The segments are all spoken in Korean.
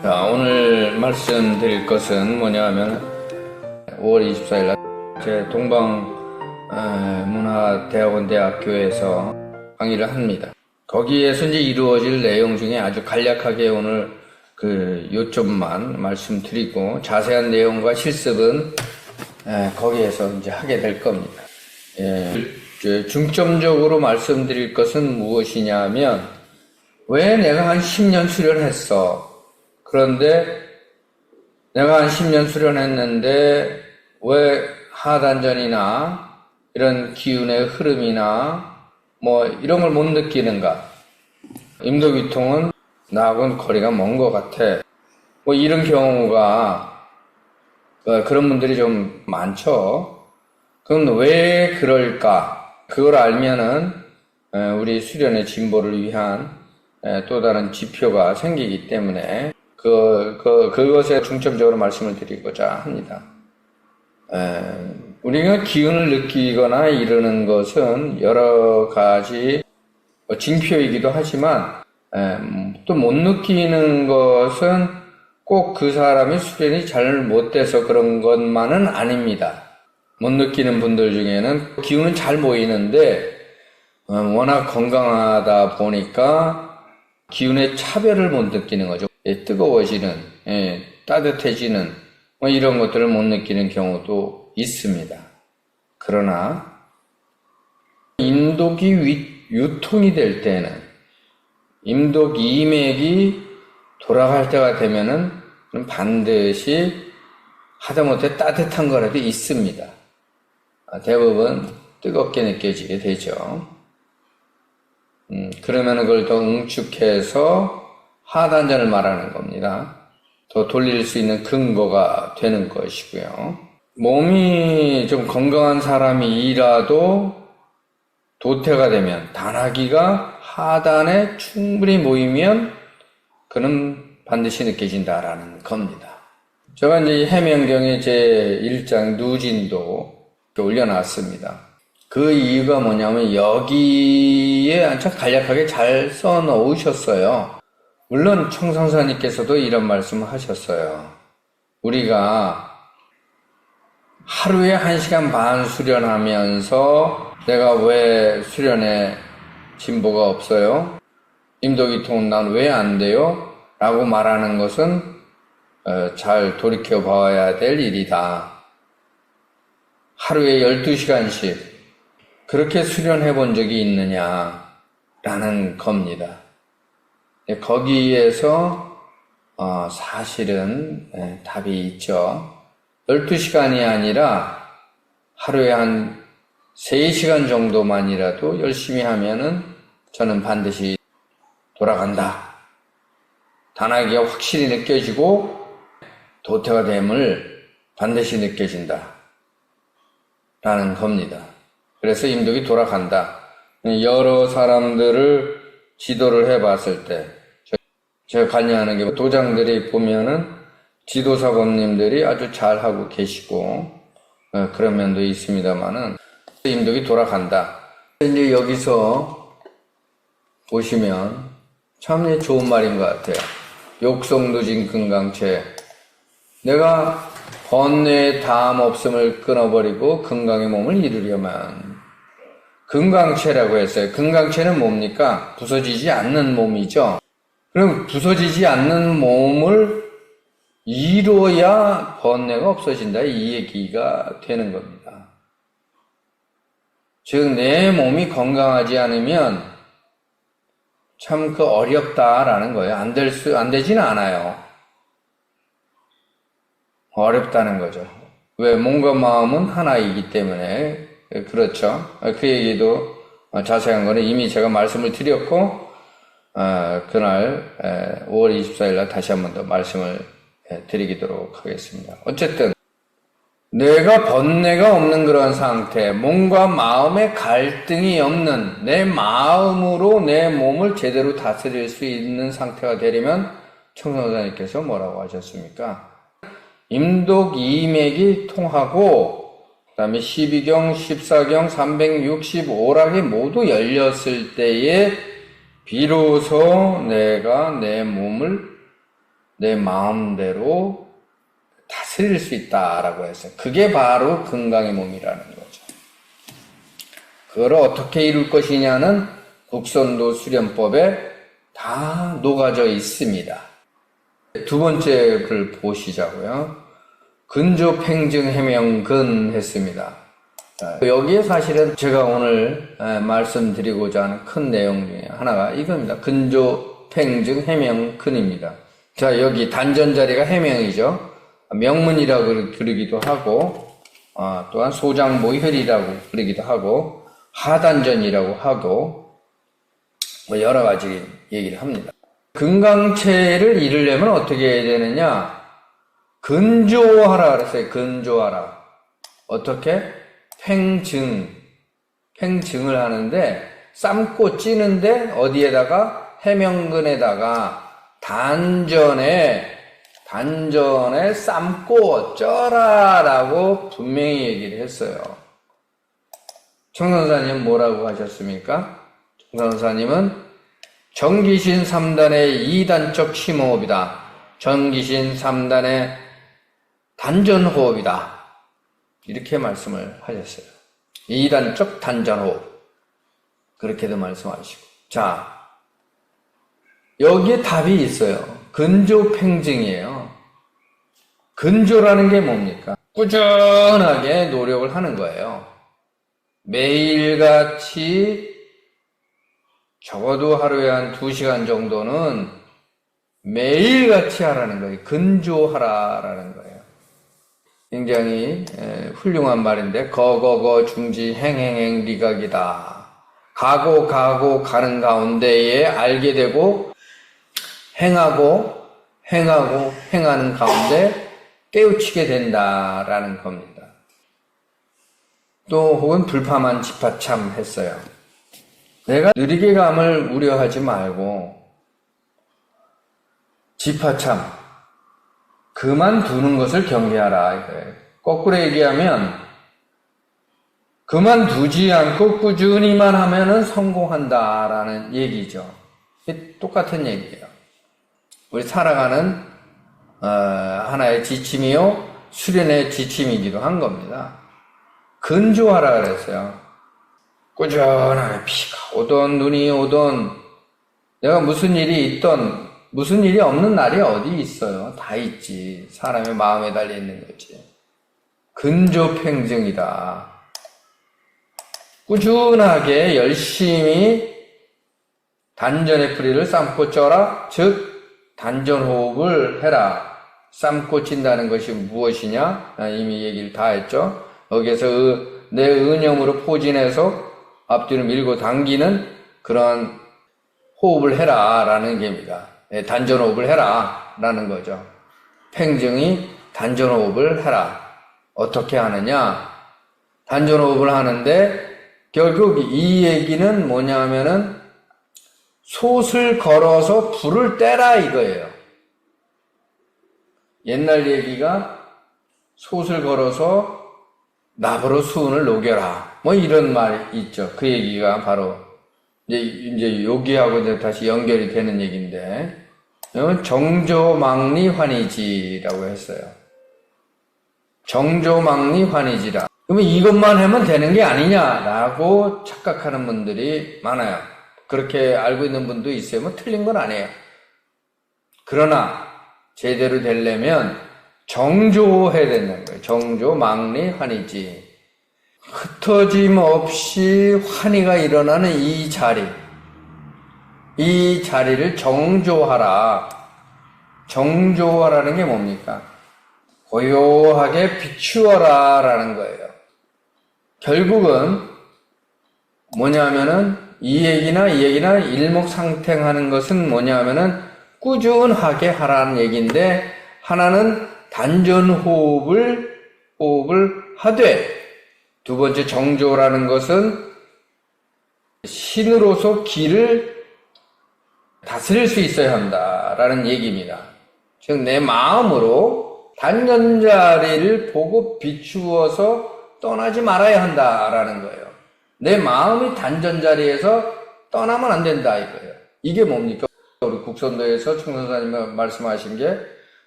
자, 오늘 말씀드릴 것은 뭐냐 하면 5월 24일 날 제 동방문화대학원 대학교에서 강의를 합니다. 거기에서 이제 이루어질 내용 중에 아주 간략하게 오늘 그 요점만 말씀드리고 자세한 내용과 실습은 거기에서 이제 하게 될 겁니다. 중점적으로 말씀드릴 것은 무엇이냐면 왜 내가 한 10년 수련했어? 그런데 내가 한 10년 수련했는데 왜 하단전이나 이런 기운의 흐름이나 뭐 이런 걸 못 느끼는가? 임도비통은 나하고는 거리가 먼 것 같아. 뭐 이런 경우가 그런 분들이 좀 많죠. 그럼 왜 그럴까? 그걸 알면은 우리 수련의 진보를 위한 또 다른 지표가 생기기 때문에 그것에 중점적으로 말씀을 드리고자 합니다. 우리가 기운을 느끼거나 이러는 것은 여러 가지 징표이기도 하지만 또 못 느끼는 것은 꼭 그 사람의 수련이 잘 못돼서 그런 것만은 아닙니다. 못 느끼는 분들 중에는 기운은 잘 보이는데 워낙 건강하다 보니까 기운의 차별을 못 느끼는 거죠. 뜨거워지는, 따뜻해지는 뭐 이런 것들을 못 느끼는 경우도 있습니다. 그러나 임독이 유통이 될 때는 임독 이맥이 돌아갈 때가 되면은 반드시 하다못해 따뜻한 거라도 있습니다. 대부분 뜨겁게 느껴지게 되죠. 그러면 그걸 더 응축해서 하단전을 말하는 겁니다. 더 돌릴 수 있는 근거가 되는 것이고요. 몸이 좀 건강한 사람이라도 도태가 되면 단하기가 하단에 충분히 모이면 그는 반드시 느껴진다라는 겁니다. 제가 이제 해명경에 제 1장 누진도 올려놨습니다. 그 이유가 뭐냐면 여기에 아주 간략하게 잘 써놓으셨어요. 물론 청성사님께서도 이런 말씀을 하셨어요. 우리가 하루에 1시간 반 수련하면서 내가 왜 수련에 진보가 없어요? 임도기통은 난 왜 안 돼요? 라고 말하는 것은 잘 돌이켜 봐야 될 일이다. 하루에 12시간씩 그렇게 수련해 본 적이 있느냐라는 겁니다. 거기에서 사실은 답이 있죠. 12시간이 아니라 하루에 한 3시간 정도만이라도 열심히 하면은 저는 반드시 돌아간다. 단하기가 확실히 느껴지고 도태가 됨을 반드시 느껴진다. 라는 겁니다. 그래서 임독이 돌아간다. 여러 사람들을 지도를 해봤을 때 제가 관여하는 게 도장들이 보면은 지도사범님들이 아주 잘하고 계시고 그런 면도 있습니다만은 임독이 돌아간다. 이제 여기서 보시면 참 좋은 말인 것 같아요. 욕성도진 금강체. 내가 번뇌의 담 없음을 끊어버리고 건강의 몸을 이루려면 금강체라고 했어요. 금강체는 뭡니까? 부서지지 않는 몸이죠. 그럼 부서지지 않는 몸을 이루어야 번뇌가 없어진다 이 얘기가 되는 겁니다. 즉 내 몸이 건강하지 않으면 참 어렵다라는 거예요. 안 되지는 않아요. 어렵다는 거죠. 왜 몸과 마음은 하나이기 때문에 그렇죠. 그 얘기도 자세한 거는 이미 제가 말씀을 드렸고 그날 5월 24일 날 다시 한 번 더 말씀을 드리도록 하겠습니다. 어쨌든 내가 번뇌가 없는 그런 상태, 몸과 마음의 갈등이 없는 내 마음으로 내 몸을 제대로 다스릴 수 있는 상태가 되려면 청성사님께서 뭐라고 하셨습니까? 임독 이맥이 통하고 그 다음에 12경, 14경, 365락이 모두 열렸을 때에 비로소 내가 내 몸을 내 마음대로 다스릴 수 있다라고 했어요. 그게 바로 건강의 몸이라는 거죠. 그걸 어떻게 이룰 것이냐는 국선도 수련법에 다 녹아져 있습니다. 두 번째 글 보시자고요. 근조 팽증 해명근 했습니다. 여기에 사실은 제가 오늘 말씀드리고자 하는 큰 내용 중에 하나가 이겁니다. 근조 팽증 해명근입니다. 자, 여기 단전자리가 해명이죠. 명문이라고 그러기도 하고, 또한 소장모혈이라고 그러기도 하고, 하단전이라고 하고, 뭐 여러 가지 얘기를 합니다. 건강체를 이루려면 어떻게 해야 되느냐? 근조하라 그랬어요. 근조하라. 어떻게? 팽증을 하는데, 삶고 찌는데, 어디에다가? 해명근에다가, 단전에 삶고 쪄라라고 분명히 얘기를 했어요. 청선사님 뭐라고 하셨습니까? 청선사님은 정기신 3단의 2단적 심호흡이다. 정기신 3단의 단전호흡이다. 이렇게 말씀을 하셨어요. 2단적 단전호흡. 그렇게도 말씀하시고. 자, 여기에 답이 있어요. 근조팽증이에요. 근조라는 게 뭡니까? 꾸준하게 노력을 하는 거예요. 매일같이 적어도 하루에 한 2시간 정도는 매일같이 하라는 거예요. 근조하라라는 거예요. 굉장히 훌륭한 말인데 거거거 중지 행행행 리각이다. 가고 가는 가운데에 알게 되고 행하는 가운데 깨우치게 된다라는 겁니다. 또 혹은 불파만 지파참 했어요. 내가 느리게 감을 우려하지 말고 지파참 그만두는 것을 경계하라 이거예요. 거꾸로 얘기하면 그만두지 않고 꾸준히만 하면은 성공한다라는 얘기죠. 이게 똑같은 얘기예요. 우리 살아가는 하나의 지침이요 수련의 지침이기도 한 겁니다. 근조하라 그랬어요. 꾸준하게 비가 오던 눈이 오던 내가 무슨 일이 있던 무슨 일이 없는 날이 어디 있어요. 다 있지. 사람의 마음에 달려있는 거지. 근조팽증이다. 꾸준하게 열심히 단전의 뿌리를 삶고 쪄라. 즉 단전호흡을 해라. 삶고 찐다는 것이 무엇이냐? 이미 얘기를 다 했죠. 여기에서 내 은염으로 포진해서 앞뒤로 밀고 당기는 그런 호흡을 해라 라는 게입니다. 단전호흡을 해라 라는 거죠. 팽증이 단전호흡을 해라. 어떻게 하느냐? 단전호흡을 하는데 결국 이 얘기는 뭐냐면은 솥을 걸어서 불을 떼라 이거예요. 옛날 얘기가 솥을 걸어서 나무로 수은을 녹여라. 뭐 이런 말이 있죠. 그 얘기가 바로 이제 여기하고 이제 다시 연결이 되는 얘기인데, 정조망리환이지라고 했어요. 정조망리환이지라. 그러면 이것만 하면 되는 게 아니냐라고 착각하는 분들이 많아요. 그렇게 알고 있는 분도 있어요. 뭐 틀린 건 아니에요. 그러나 제대로 되려면 정조해야 된다는 거예요. 정조망리환이지. 흩어짐 없이 환희가 일어나는 이 자리를 정조하라. 정조하라는 게 뭡니까? 고요하게 비추어라 라는 거예요. 결국은 뭐냐면은 이 얘기나 일목상탱하는 것은 뭐냐면은 꾸준하게 하라는 얘기인데, 하나는 단전호흡을 하되, 두 번째 정조라는 것은 신으로서 기를 다스릴 수 있어야 한다라는 얘기입니다. 즉 내 마음으로 단전자리를 보고 비추어서 떠나지 말아야 한다라는 거예요. 내 마음이 단전자리에서 떠나면 안 된다 이거예요. 이게 뭡니까? 우리 국선도에서 청선사님이 말씀하신 게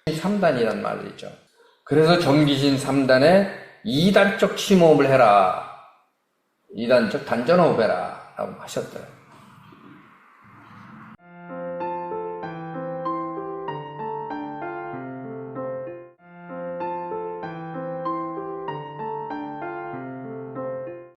3단이란 말이 있죠. 그래서 정기신 3단에 2단적 심호흡을 해라. 2단적 단전호흡 해라. 라고 하셨더라고요.